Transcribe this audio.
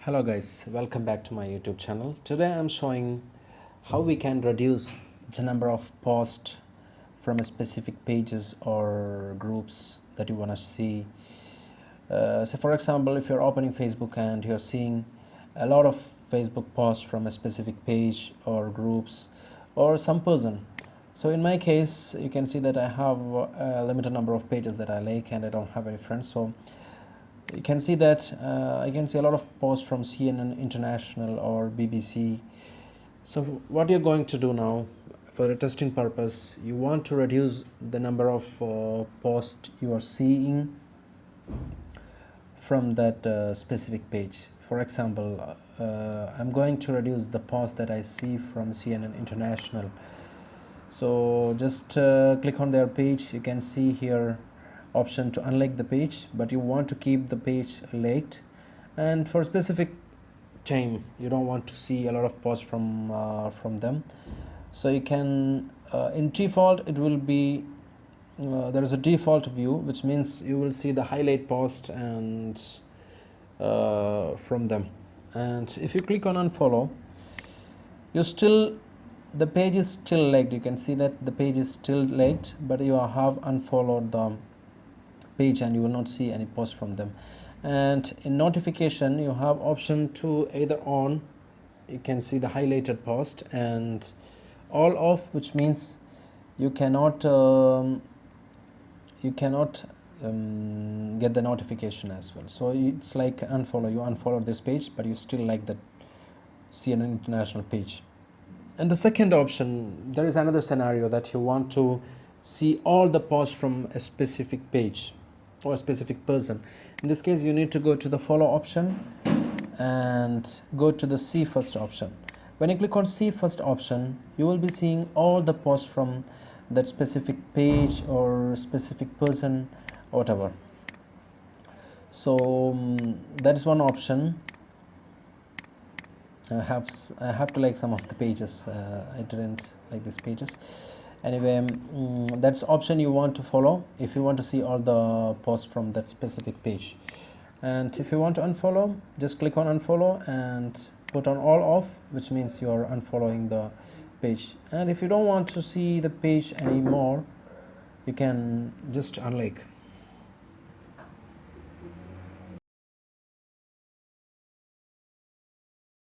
Hello guys, welcome back to my YouTube channel. Today I'm showing how we can reduce the number of posts from a specific pages or groups that you want to see. So for example, if you're opening Facebook and you're seeing a lot of Facebook posts from a specific page or groups or some person. So in my case, you can see that I have a limited number of pages that I like and I don't have any friends. So you can see that I can see a lot of posts from CNN International or BBC. So what you're going to do now for a testing purpose, you want to reduce the number of posts you are seeing from that specific page. For example, I'm going to reduce the posts that I see from CNN International. So just click on their page. You can see here option to unlike the page, but you want to keep the page liked, and for specific time you don't want to see a lot of posts from them. So you can in default it will be there is a default view, which means you will see the highlight post and from them. And if you click on unfollow, you still the page is still liked. You can see that the page is still liked, but you have unfollowed the page and you will not see any post from them. And in notification you have option to either on, you can see the highlighted post, and all off, which means you cannot get the notification as well. So it's like unfollow, you unfollow this page but you still like the CNN International page. And the second option, there is another scenario that you want to see all the posts from a specific page or a specific person. In this case you need to go to the follow option and go to the see first option. When you click on see first option, you will be seeing all the posts from that specific page or specific person or whatever. So that is one option. I have to like some of the pages. I didn't like these pages. Anyway, that's option you want to follow if you want to see all the posts from that specific page. And if you want to unfollow, just click on unfollow and put on all off, which means you're unfollowing the page. And if you don't want to see the page anymore, you can just unlike.